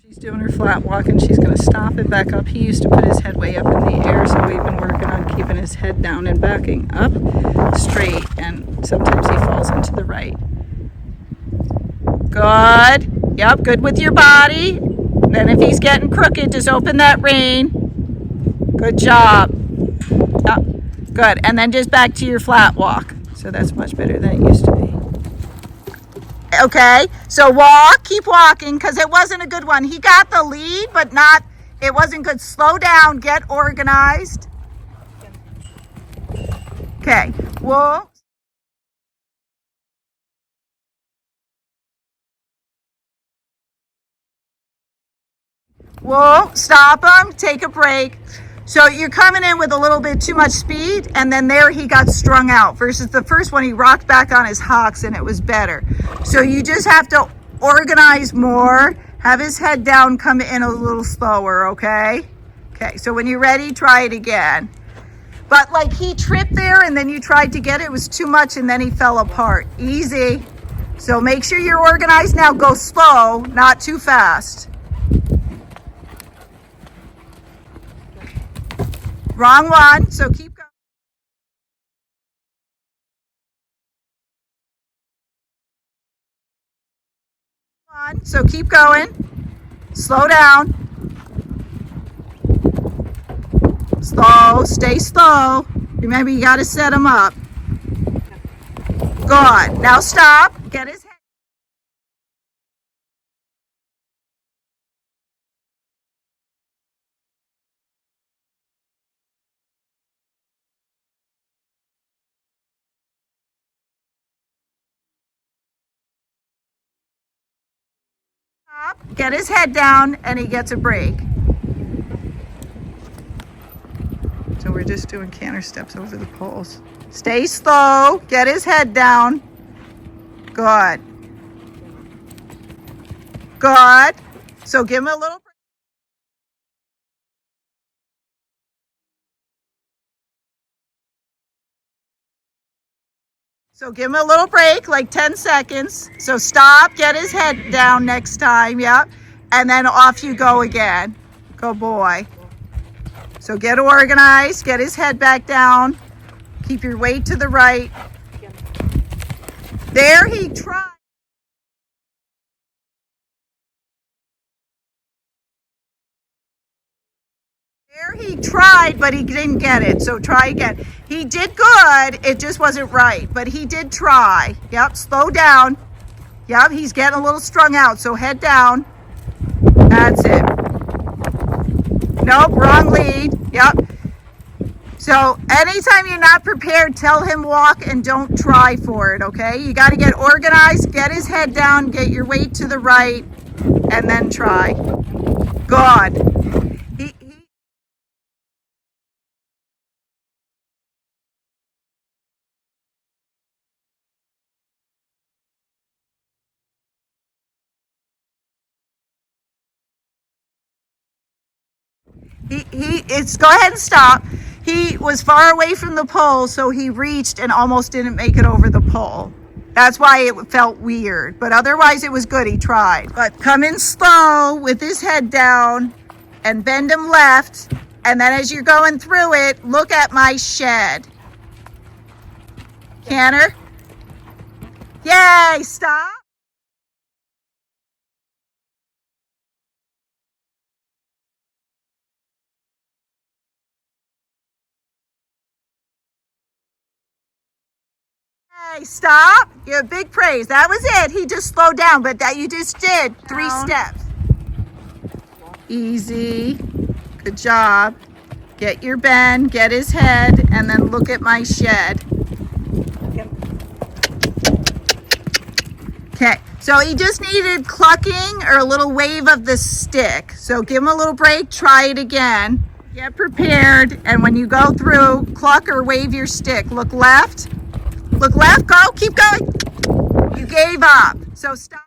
She's doing her flat walk and she's going to stop and back up. He used to put his head way up in the air, so we've been working on keeping his head down and backing up straight, and sometimes he falls into the right. Good. Yep, good with your body. Then if he's getting crooked, just open that rein. Good job. Yep, good. And then just back to your flat walk. So that's much better than it used to be. Okay, so walk, keep walking, because it wasn't a good one. He got the lead, but it wasn't good. Slow down, get organized. Okay, whoa. Whoa, stop him, take a break. So you're coming in with a little bit too much speed, and then there he got strung out, versus the first one he rocked back on his hocks and it was better. So you just have to organize more, have his head down, come in a little slower, okay? Okay, so when you're ready, try it again. But like he tripped there and then you tried to get it, it was too much and then he fell apart. Easy. So make sure you're organized now. Go slow, not too fast. Wrong one, so keep going. So keep going. Slow down. Slow, stay slow. Remember, you got to set him up. Good. Now stop. Get his head. Get his head down and he gets a break. So we're just doing canter steps over the poles. Stay slow, get his head down. Good. Good. So give him a little break. So give him a little break, like 10 seconds. So stop, get his head down next time, yep. And then off you go again. Good boy. So get organized, get his head back down. Keep your weight to the right. There he tried. There he tried, but he didn't get it. So try again. He did good. It just wasn't right, but he did try. Yep, slow down. Yep, he's getting a little strung out. So head down. That's it. Nope, wrong lead. Yep. So anytime you're not prepared, tell him walk and don't try for it, okay? You got to get organized, get his head down, get your weight to the right, and then try. Good. Go ahead and stop. He was far away from the pole, so he reached and almost didn't make it over the pole. That's why it felt weird, but otherwise it was good. He tried. But come in slow with his head down and bend him left, and then as you're going through it, look at my shed. Canter. Yay, stop. Hey, stop. You have big praise. That was it. He just slowed down, but that you just did 3 steps. Easy. Good job. Get your bend, get his head, and then look at my shed. Okay, so he just needed clucking or a little wave of the stick. So give him a little break, try it again. Get prepared, and when you go through, cluck or wave your stick. Look left, go, keep going. You gave up, so stop.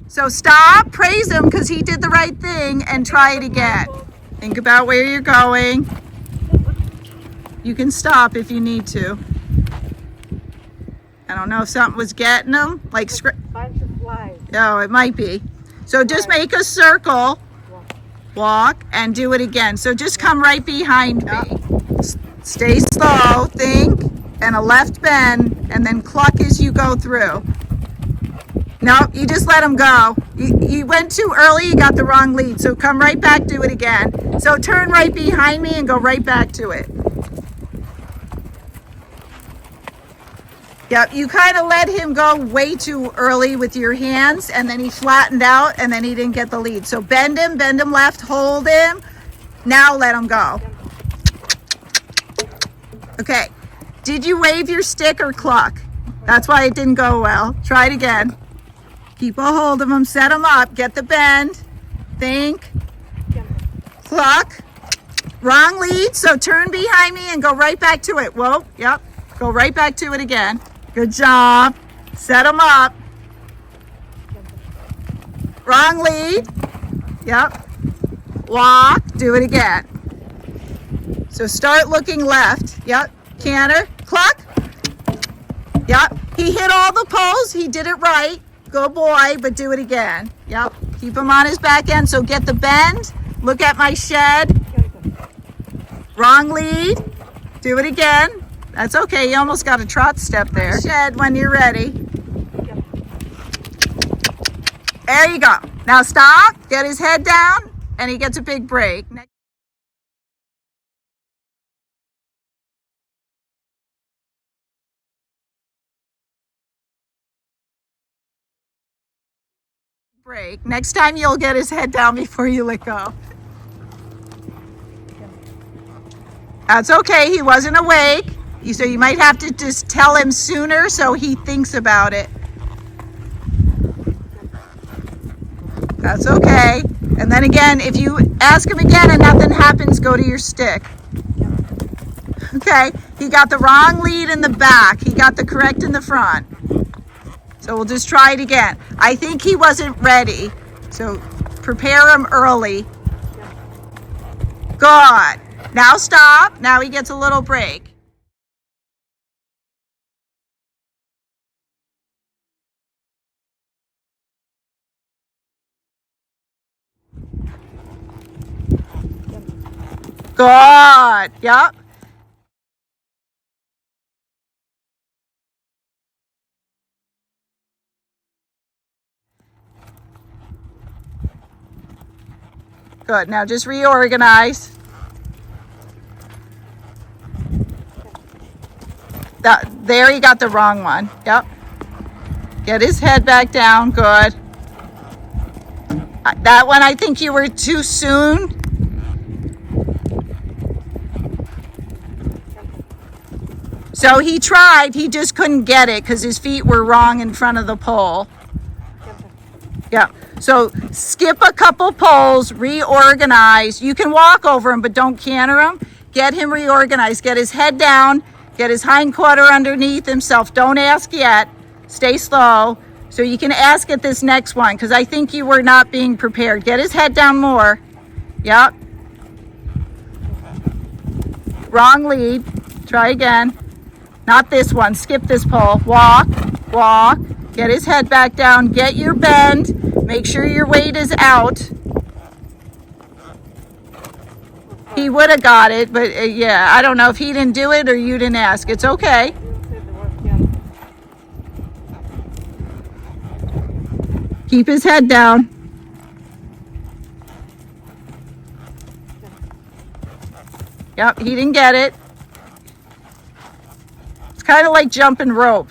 So stop, praise him because he did the right thing, and try it again. Think about where you're going. You can stop if you need to. I don't know if something was getting them, like bunch of flies. Oh, it might be. So just make a circle, walk, and do it again. So just come right behind me. Stay slow, think, and a left bend, and then cluck as you go through. No, you just let him go. You went too early, you got the wrong lead. So come right back, do it again. So turn right behind me and go right back to it. Yep, you kind of let him go way too early with your hands, and then he flattened out, and then he didn't get the lead. So bend him left, hold him. Now let him go. Okay, did you wave your stick or cluck? That's why it didn't go well. Try it again. Keep a hold of him, set him up, get the bend, think, cluck. Wrong lead, so turn behind me and go right back to it. Whoa, yep, go right back to it again. Good job. Set him up. Wrong lead. Yep. Walk, do it again. So start looking left. Yep. Canter, cluck. Yep. He hit all the poles. He did it right. Good boy, but do it again. Yep. Keep him on his back end. So get the bend. Look at my shed. Wrong lead. Do it again. That's okay. You almost got a trot step there. Shed when you're ready. There you go. Now stop. Get his head down, and he gets a big break. Next time you'll get his head down before you let go. That's okay. He wasn't awake. So you might have to just tell him sooner so he thinks about it. That's okay. And then again, if you ask him again and nothing happens, go to your stick. Okay, he got the wrong lead in the back. He got the correct in the front. So we'll just try it again. I think he wasn't ready. So prepare him early. Good. Now stop. Now he gets a little break. Good. Yep. Good. Now just reorganize. There he got the wrong one. Yep. Get his head back down. Good. That one, I think you were too soon. So he tried, he just couldn't get it because his feet were wrong in front of the pole. Yeah, so skip a couple poles, reorganize. You can walk over him, but don't canter him. Get him reorganized, get his head down, get his hind quarter underneath himself. Don't ask yet, stay slow. So you can ask at this next one because I think you were not being prepared. Get his head down more. Yep. Wrong lead, try again. Not this one, skip this pole. Walk, walk, get his head back down, get your bend, make sure your weight is out. He would have got it, but yeah, I don't know if he didn't do it or you didn't ask. It's okay. Keep his head down. Yep, he didn't get it. It's kind of like jumping rope.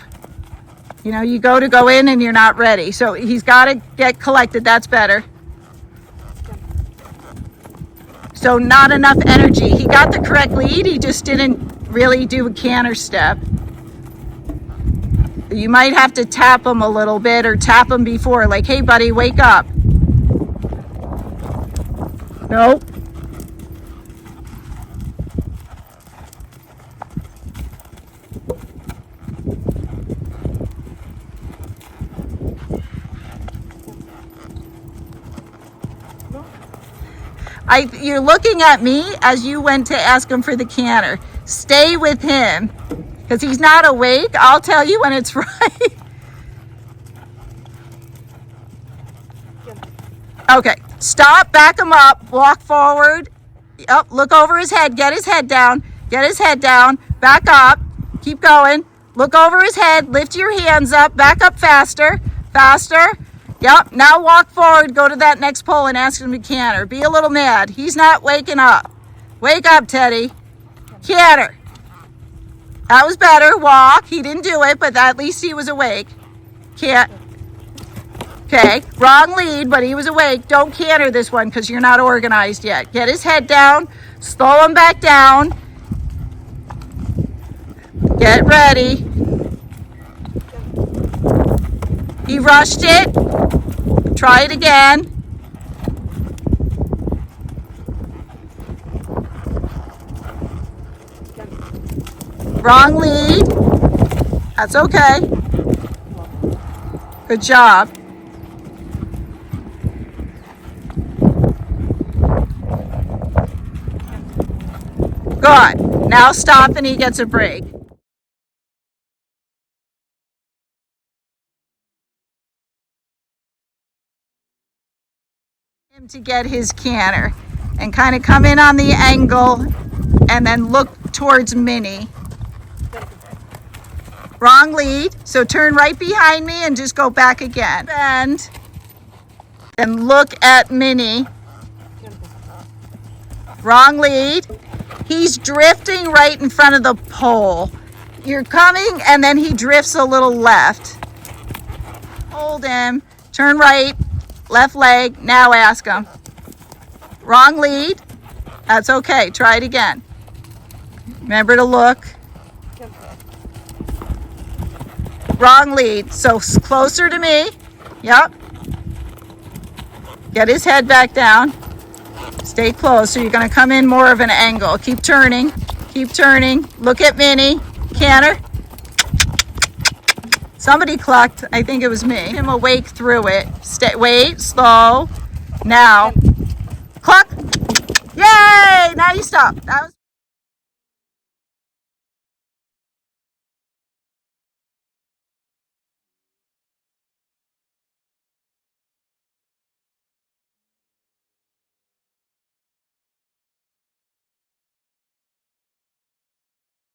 You know, you go in and you're not ready. So he's got to get collected. That's better. So not enough energy. He got the correct lead. He just didn't really do a canter step. You might have to tap him a little bit or tap him before. Like, hey, buddy, wake up. Nope. You're looking at me as you went to ask him for the canter. Stay with him because he's not awake. I'll tell you when it's right. Okay, stop, back him up, walk forward. Yep, look over his head, get his head down, back up, keep going. Look over his head, lift your hands up, back up faster, faster. Yep, now walk forward, go to that next pole and ask him to canter. Be a little mad, he's not waking up. Wake up, Teddy. Canter. That was better, walk. He didn't do it, but at least he was awake. Can't. Okay, wrong lead, but he was awake. Don't canter this one because you're not organized yet. Get his head down, slow him back down. Get ready. He rushed it. Try it again. Wrong lead. That's okay. Good job. Good. Now stop and he gets a break. Him to get his canter and kind of come in on the angle and then look towards Minnie. Wrong lead, so turn right behind me and just go back again. Bend and look at Minnie. Wrong lead. He's drifting right in front of the pole. You're coming and then he drifts a little left. Hold him, turn right, left leg, now ask him. Wrong lead. That's okay, try it again. Remember to look. Wrong lead, so closer to me. Yep. Get his head back down. Stay close, so you're gonna come in more of an angle. Keep turning, look at Minnie, canter. Somebody clucked, I think it was me. Him awake through it. Wait, slow. Now, cluck. Yay, now you stop. That was